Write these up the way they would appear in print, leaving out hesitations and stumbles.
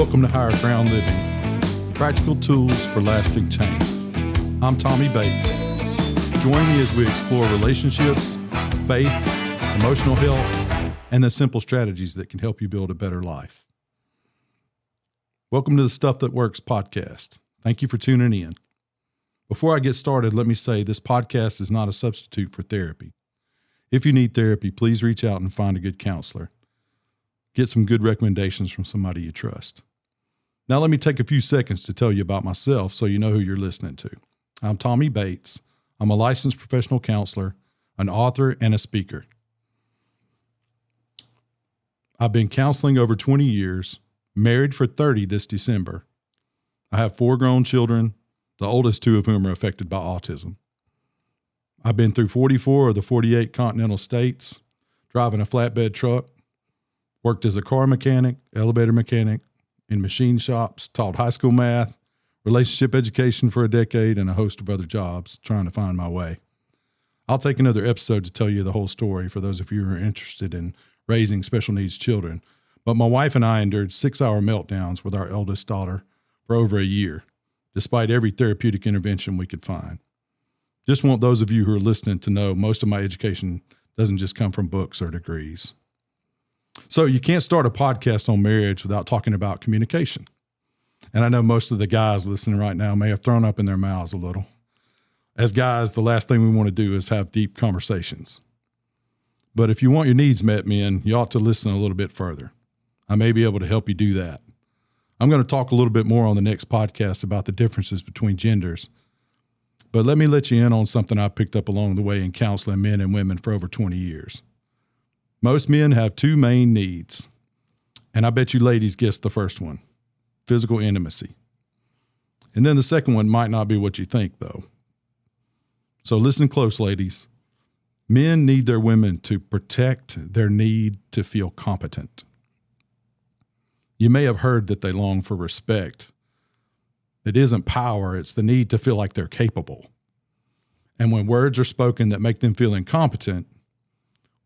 Welcome to Higher Ground Living, practical tools for lasting change. I'm Tommy Bates. Join me as we explore relationships, faith, emotional health, and the simple strategies that can help you build a better life. Welcome to the Stuff That Works podcast. Thank you for tuning in. Before I get started, let me say this podcast is not a substitute for therapy. If you need therapy, please reach out and find a good counselor. Get some good recommendations from somebody you trust. Now let me take a few seconds to tell you about myself so you know who you're listening to. I'm Tommy Bates. I'm a licensed professional counselor, an author, and a speaker. I've been counseling over 20 years, married for 30 this December. I have 4 grown children, the oldest 2 of whom are affected by autism. I've been through 44 of the 48 continental states, driving a flatbed truck, worked as a car mechanic, elevator mechanic, in machine shops, taught high school math, relationship education for a decade, and a host of other jobs, trying to find my way. I'll take another episode to tell you the whole story for those of you who are interested in raising special needs children. But my wife and I endured 6-hour meltdowns with our eldest daughter for over a year, despite every therapeutic intervention we could find. Just want those of you who are listening to know most of my education doesn't just come from books or degrees. So you can't start a podcast on marriage without talking about communication. And I know most of the guys listening right now may have thrown up in their mouths a little. As guys, the last thing we want to do is have deep conversations. But if you want your needs met, men, you ought to listen a little bit further. I may be able to help you do that. I'm going to talk a little bit more on the next podcast about the differences between genders. But let me let you in on something I picked up along the way in counseling men and women for over 20 years. Most men have 2 main needs, and I bet you ladies guessed the first one, physical intimacy. And then the second one might not be what you think, though. So listen close, ladies. Men need their women to protect their need to feel competent. You may have heard that they long for respect. It isn't power, it's the need to feel like they're capable. And when words are spoken that make them feel incompetent,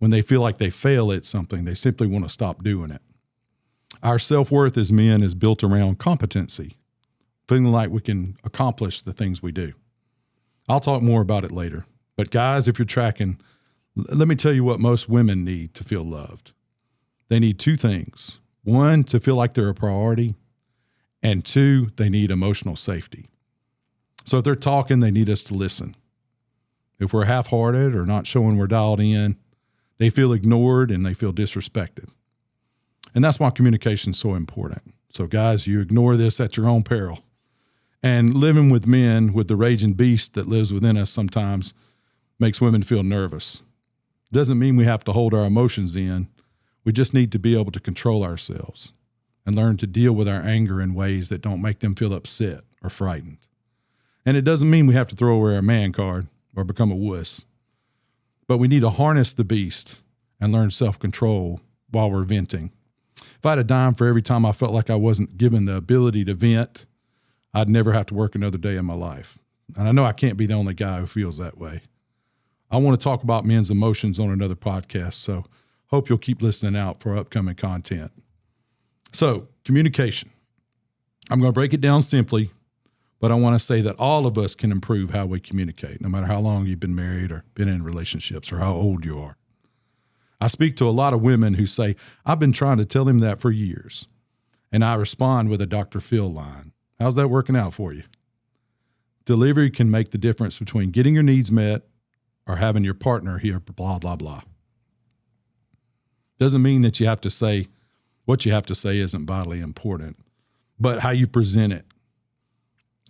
when they feel like they fail at something, they simply want to stop doing it. Our self-worth as men is built around competency, feeling like we can accomplish the things we do. I'll talk more about it later. But guys, if you're tracking, let me tell you what most women need to feel loved. They need 2 things. 1, to feel like they're a priority. And 2, they need emotional safety. So if they're talking, they need us to listen. If we're half-hearted or not showing we're dialed in, they feel ignored and they feel disrespected. And that's why communication is so important. So guys, you ignore this at your own peril. And living with men with the raging beast that lives within us sometimes makes women feel nervous. Doesn't mean we have to hold our emotions in. We just need to be able to control ourselves and learn to deal with our anger in ways that don't make them feel upset or frightened. And it doesn't mean we have to throw away our man card or become a wuss. But we need to harness the beast and learn self-control while we're venting. If I had a dime for every time I felt like I wasn't given the ability to vent, I'd never have to work another day in my life. And I know I can't be the only guy who feels that way. I want to talk about men's emotions on another podcast, so hope you'll keep listening out for upcoming content. So, communication. I'm going to break it down simply, but I want to say that all of us can improve how we communicate, no matter how long you've been married or been in relationships or how old you are. I speak to a lot of women who say, I've been trying to tell him that for years. And I respond with a Dr. Phil line. How's that working out for you? Delivery can make the difference between getting your needs met or having your partner hear blah, blah, blah. Doesn't mean that you have to say what you have to say isn't vitally important, but how you present it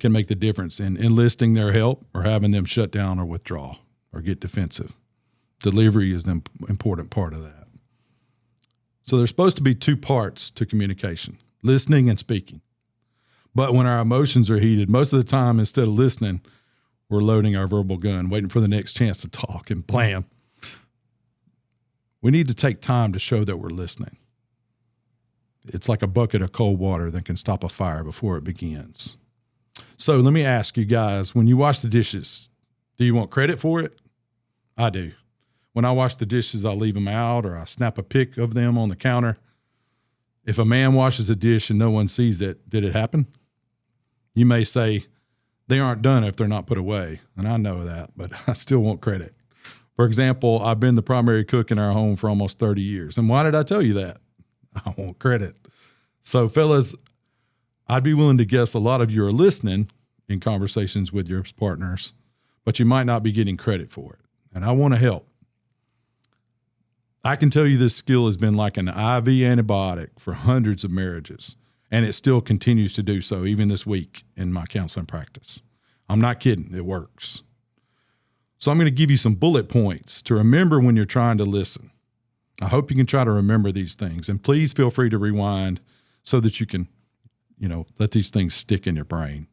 can make the difference in enlisting their help or having them shut down or withdraw or get defensive. Delivery is the important part of that. So there's supposed to be 2 parts to communication, listening and speaking. But when our emotions are heated, most of the time, instead of listening, we're loading our verbal gun, waiting for the next chance to talk, and blam. We need to take time to show that we're listening. It's like a bucket of cold water that can stop a fire before it begins. So let me ask you guys, when you wash the dishes, do you want credit for it? I do. When I wash the dishes, I leave them out or I snap a pic of them on the counter. If a man washes a dish and no one sees it, did it happen? You may say they aren't done if they're not put away. And I know that, but I still want credit. For example, I've been the primary cook in our home for almost 30 years. And why did I tell you that? I want credit. So fellas, I'd be willing to guess a lot of you are listening in conversations with your partners, but you might not be getting credit for it. And I want to help. I can tell you this skill has been like an IV antibiotic for hundreds of marriages, and it still continues to do so even this week in my counseling practice. I'm not kidding. It works. So I'm going to give you some bullet points to remember when you're trying to listen. I hope you can try to remember these things, and please feel free to rewind so that you can, let these things stick in your brain.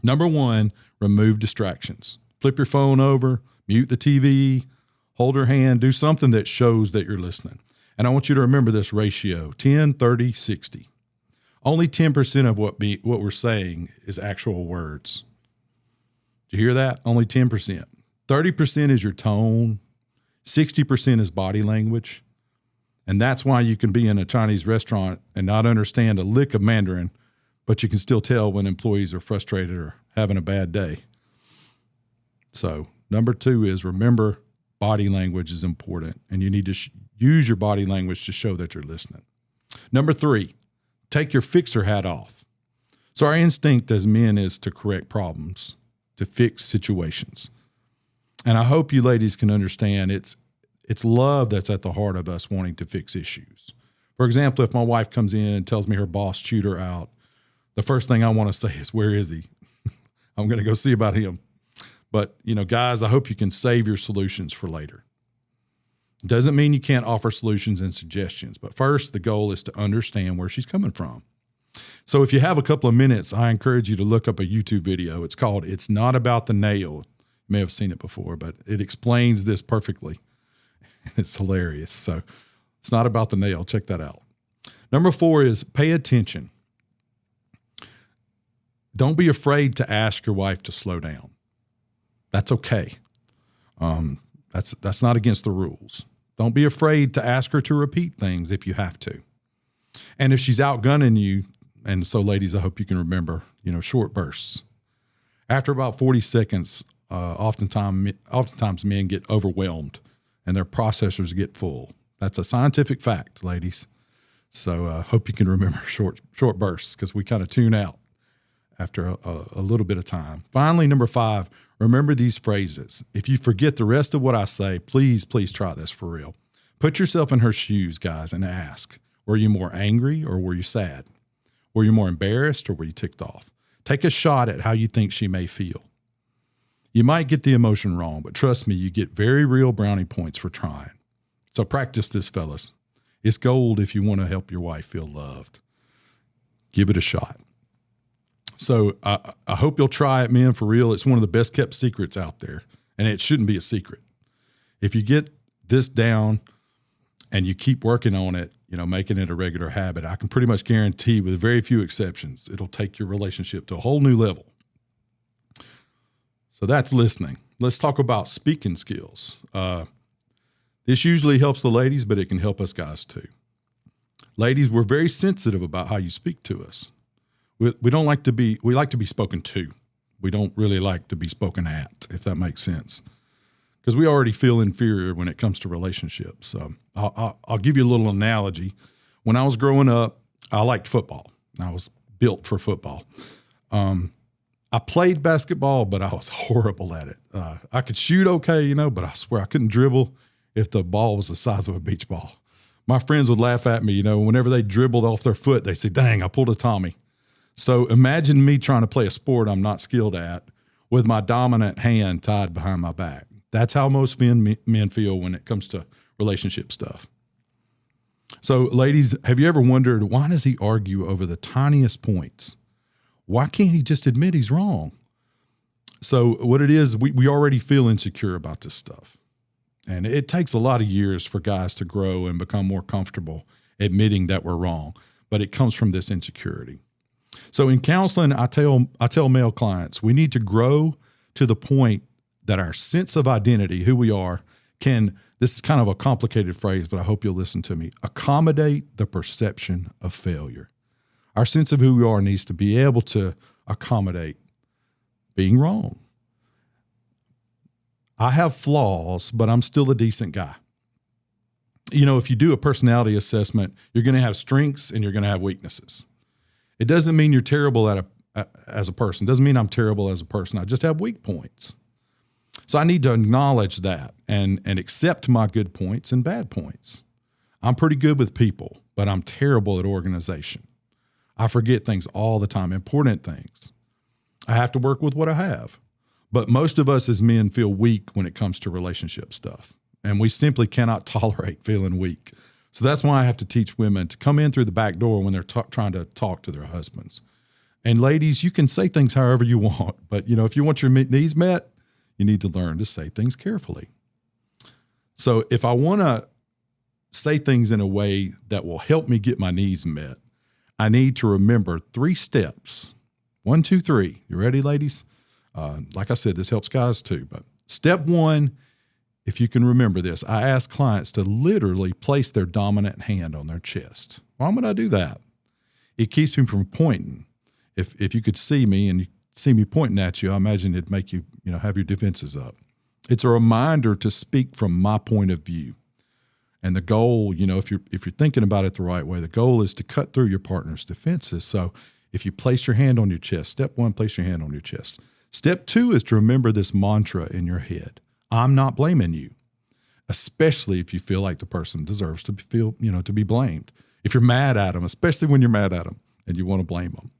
Number 1, remove distractions. Flip your phone over, mute the TV, hold her hand, do something that shows that you're listening. And I want you to remember this ratio, 10, 30, 60. Only 10% of what we're saying is actual words. Did you hear that? Only 10%. 30% is your tone. 60% is body language. And that's why you can be in a Chinese restaurant and not understand a lick of Mandarin, but you can still tell when employees are frustrated or having a bad day. So number 2 is remember body language is important, and you need to use your body language to show that you're listening. Number 3, take your fixer hat off. So our instinct as men is to correct problems, to fix situations. And I hope you ladies can understand it's love that's at the heart of us wanting to fix issues. For example, if my wife comes in and tells me her boss chewed her out, the first thing I want to say is, where is he? I'm going to go see about him. But, guys, I hope you can save your solutions for later. It doesn't mean you can't offer solutions and suggestions, but first the goal is to understand where she's coming from. So if you have a couple of minutes, I encourage you to look up a YouTube video. It's called It's Not About the Nail. You may have seen it before, but it explains this perfectly. It's hilarious. So it's not about the nail. Check that out. Number 4 is pay attention. Don't be afraid to ask your wife to slow down. That's okay. That's not against the rules. Don't be afraid to ask her to repeat things if you have to. And if she's outgunning you, and so ladies, I hope you can remember, short bursts. After about 40 seconds, oftentimes men get overwhelmed and their processors get full. That's a scientific fact, ladies. So hope you can remember short bursts, because we kind of tune out after a little bit of time. Finally, number 5, remember these phrases. If you forget the rest of what I say, please try this for real. Put yourself in her shoes, guys, and ask, were you more angry or were you sad? Were you more embarrassed or were you ticked off? Take a shot at how you think she may feel. You might get the emotion wrong, but trust me, you get very real brownie points for trying. So practice this, fellas. It's gold if you want to help your wife feel loved. Give it a shot. So I hope you'll try it, men, for real. It's one of the best kept secrets out there, and it shouldn't be a secret. If you get this down and you keep working on it, making it a regular habit, I can pretty much guarantee, with very few exceptions, it'll take your relationship to a whole new level. So that's listening. Let's talk about speaking skills. This usually helps the ladies, but it can help us guys too. Ladies, we're very sensitive about how you speak to us. We like to be spoken to. We don't really like to be spoken at, if that makes sense, because we already feel inferior when it comes to relationships. So I'll give you a little analogy. When I was growing up, I liked football. I was built for football. I played basketball, but I was horrible at it. I could shoot okay, but I swear I couldn't dribble if the ball was the size of a beach ball. My friends would laugh at me, whenever they dribbled off their foot, they'd say, dang, I pulled a Tommy. So imagine me trying to play a sport I'm not skilled at with my dominant hand tied behind my back. That's how most men feel when it comes to relationship stuff. So ladies, have you ever wondered, why does he argue over the tiniest points? Why can't he just admit he's wrong? So what it is, we already feel insecure about this stuff. And it takes a lot of years for guys to grow and become more comfortable admitting that we're wrong, but it comes from this insecurity. So in counseling, I tell male clients, we need to grow to the point that our sense of identity, who we are, This is kind of a complicated phrase, but I hope you'll listen to me. Accommodate the perception of failure. Our sense of who we are needs to be able to accommodate being wrong. I have flaws, but I'm still a decent guy. If you do a personality assessment, you're going to have strengths and you're going to have weaknesses. It doesn't mean you're terrible as a person. It doesn't mean I'm terrible as a person. I just have weak points. So I need to acknowledge that and accept my good points and bad points. I'm pretty good with people, but I'm terrible at organization. I forget things all the time, important things. I have to work with what I have. But most of us as men feel weak when it comes to relationship stuff, and we simply cannot tolerate feeling weak. So that's why I have to teach women to come in through the back door when they're trying to talk to their husbands. And ladies, you can say things however you want, but if you want your needs met, you need to learn to say things carefully. So if I want to say things in a way that will help me get my needs met, I need to remember 3 steps. 1, 2, 3. You ready, ladies? Like I said, this helps guys too. But step 1, if you can remember this, I ask clients to literally place their dominant hand on their chest. Why would I do that? It keeps me from pointing. If you could see me and you see me pointing at you, I imagine it'd make you, have your defenses up. It's a reminder to speak from my point of view. And the goal, if you're thinking about it the right way, the goal is to cut through your partner's defenses. So if you place your hand on your chest, step 1, place your hand on your chest. Step 2 is to remember this mantra in your head. I'm not blaming you, especially if you feel like the person deserves to to be blamed. If you're mad at them, especially when you're mad at them and you want to blame them.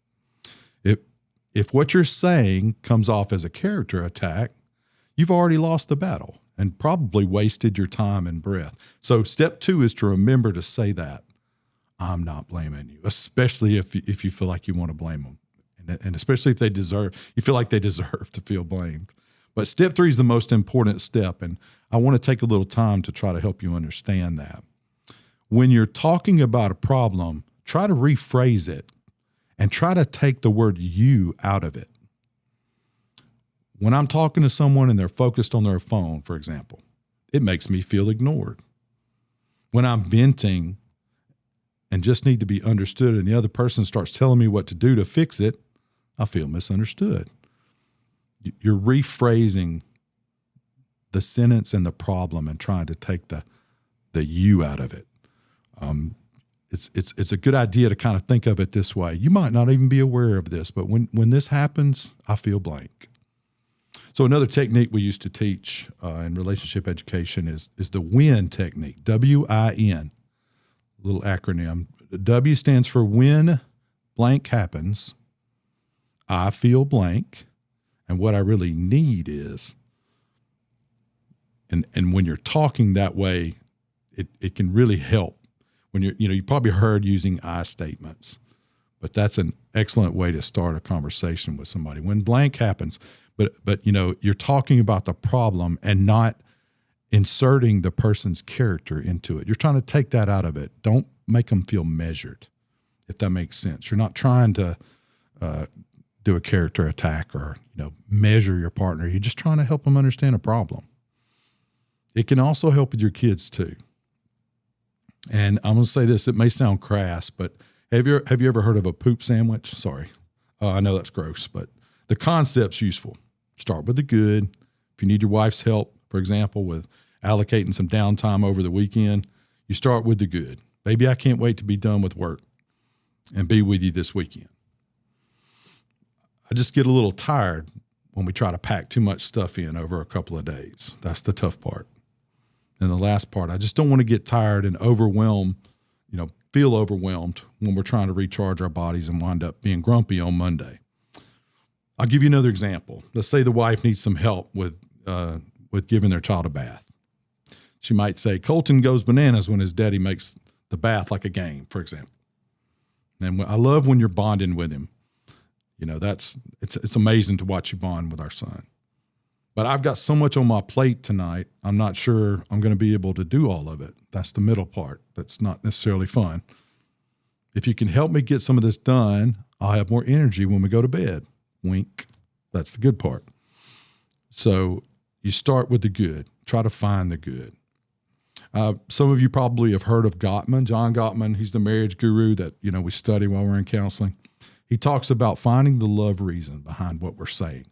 If what you're saying comes off as a character attack, you've already lost the battle and probably wasted your time and breath. So step 2 is to remember to say that. I'm not blaming you, especially if you feel like you want to blame them. And especially if you feel like they deserve to feel blamed. But step 3 is the most important step, and I want to take a little time to try to help you understand that. When you're talking about a problem, try to rephrase it and try to take the word you out of it. When I'm talking to someone and they're focused on their phone, for example, it makes me feel ignored. When I'm venting and just need to be understood and the other person starts telling me what to do to fix it, I feel misunderstood. You're rephrasing the sentence and the problem and trying to take the you out of it. It's a good idea to kind of think of it this way. You might not even be aware of this, but when this happens, I feel blank. So another technique we used to teach in relationship education is the WIN technique, W-I-N, little acronym. W stands for when blank happens, I feel blank, and what I really need is, and when you're talking that way, it can really help. When you probably heard using I statements, but that's an excellent way to start a conversation with somebody. When blank happens, but you're talking about the problem and not inserting the person's character into it. You're trying to take that out of it. Don't make them feel measured, if that makes sense. You're not trying to do a character attack or measure your partner. You're just trying to help them understand a problem. It can also help with your kids too. And I'm going to say this, it may sound crass, but have you ever heard of a poop sandwich? Sorry. I know that's gross, but the concept's useful. Start with the good. If you need your wife's help, for example, with allocating some downtime over the weekend, you start with the good. Baby, I can't wait to be done with work and be with you this weekend. I just get a little tired when we try to pack too much stuff in over a couple of days. That's the tough part. And the last part, I just don't want to get tired and feel overwhelmed when we're trying to recharge our bodies and wind up being grumpy on Monday. I'll give you another example. Let's say the wife needs some help with giving their child a bath. She might say, Colton goes bananas when his daddy makes the bath like a game, for example. And I love when you're bonding with him. It's amazing to watch you bond with our son. But I've got so much on my plate tonight, I'm not sure I'm going to be able to do all of it. That's the middle part. That's not necessarily fun. If you can help me get some of this done, I'll have more energy when we go to bed. Wink. That's the good part. So you start with the good. Try to find the good. Some of you probably have heard of Gottman, John Gottman. He's the marriage guru that, we study while we're in counseling. He talks about finding the love reason behind what we're saying.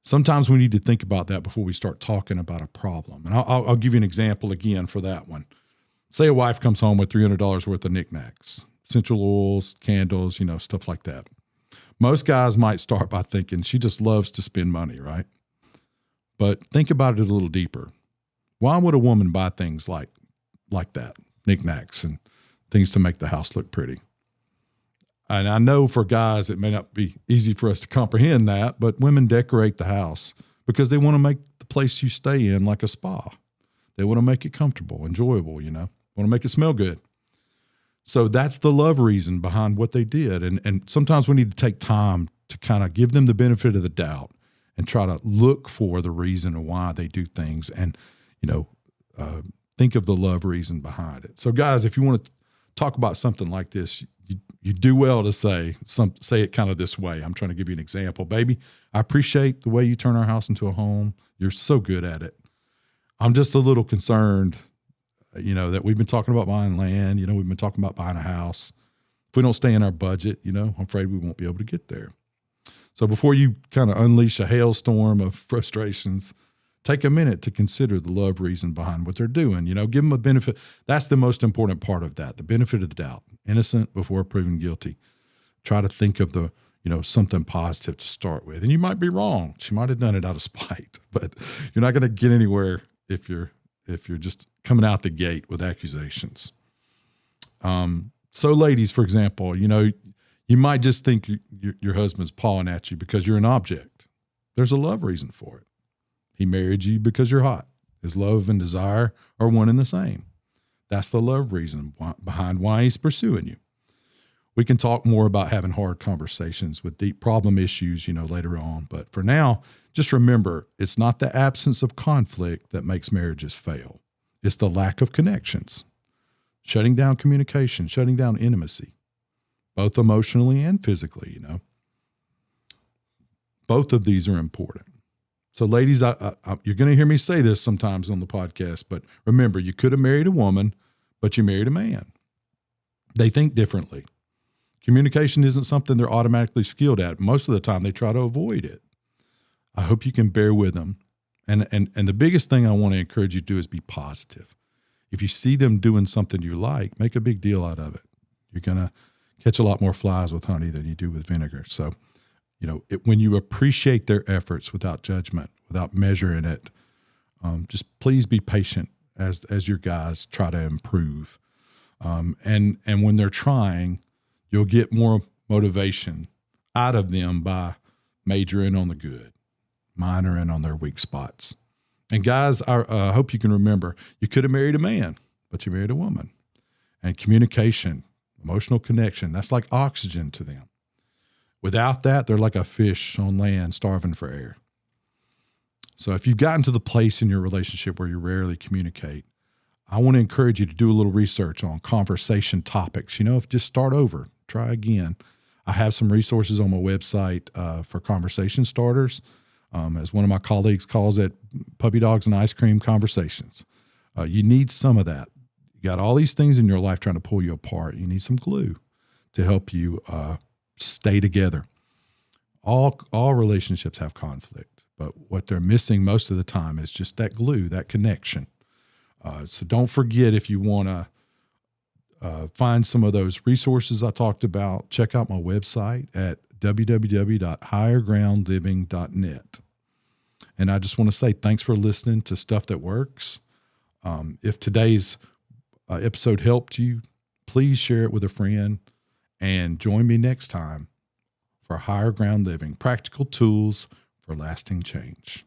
Sometimes we need to think about that before we start talking about a problem. And I'll give you an example again for that one. Say a wife comes home with $300 worth of knickknacks, essential oils, candles, stuff like that. Most guys might start by thinking she just loves to spend money, right? But think about it a little deeper. Why would a woman buy things like that, knickknacks and things to make the house look pretty? And I know for guys, it may not be easy for us to comprehend that, but women decorate the house because they want to make the place you stay in like a spa. They want to make it comfortable, enjoyable, want to make it smell good. So that's the love reason behind what they did. And sometimes we need to take time to kind of give them the benefit of the doubt and try to look for the reason why they do things and, think of the love reason behind it. So guys, if you want to talk about something like this, you do well to say it kind of this way. I'm trying to give you an example. Baby, I appreciate the way you turn our house into a home. You're so good at it. I'm just a little concerned, that we've been talking about buying land. We've been talking about buying a house. If we don't stay in our budget, I'm afraid we won't be able to get there. So before you kind of unleash a hailstorm of frustrations, take a minute to consider the love reason behind what they're doing. Give them a benefit. That's the most important part of that, the benefit of the doubt. Innocent before proven guilty. Try to think of the, something positive to start with. And you might be wrong. She might have done it out of spite, but you're not going to get anywhere if you're just coming out the gate with accusations. So ladies, for example, you might just think your husband's pawing at you because you're an object. There's a love reason for it. He married you because you're hot. His love and desire are one and the same. That's the love reason behind why he's pursuing you. We can talk more about having hard conversations with deep problem issues, later on. But for now, just remember, it's not the absence of conflict that makes marriages fail. It's the lack of connections, shutting down communication, shutting down intimacy, both emotionally and physically, Both of these are important. So ladies, you're going to hear me say this sometimes on the podcast, but remember, you could have married a woman, but you married a man. They think differently. Communication isn't something they're automatically skilled at. Most of the time, they try to avoid it. I hope you can bear with them. And the biggest thing I want to encourage you to do is be positive. If you see them doing something you like, make a big deal out of it. You're going to catch a lot more flies with honey than you do with vinegar. So, when you appreciate their efforts without judgment, without measuring it, just please be patient as your guys try to improve. And when they're trying, you'll get more motivation out of them by majoring on the good, minoring on their weak spots. And guys, I hope you can remember, you could have married a man, but you married a woman. And communication, emotional connection, that's like oxygen to them. Without that, they're like a fish on land starving for air. So if you've gotten to the place in your relationship where you rarely communicate, I want to encourage you to do a little research on conversation topics. Just start over, try again. I have some resources on my website for conversation starters. As one of my colleagues calls it, puppy dogs and ice cream conversations. You need some of that. You got all these things in your life trying to pull you apart. You need some glue to help you stay together. All relationships have conflict, but what they're missing most of the time is just that glue, that connection. So don't forget, if you want to find some of those resources I talked about, check out my website at www.highergroundliving.net. And I just want to say thanks for listening to Stuff That Works. If today's episode helped you, please share it with a friend and join me next time for Higher Ground Living, practical tools for lasting change.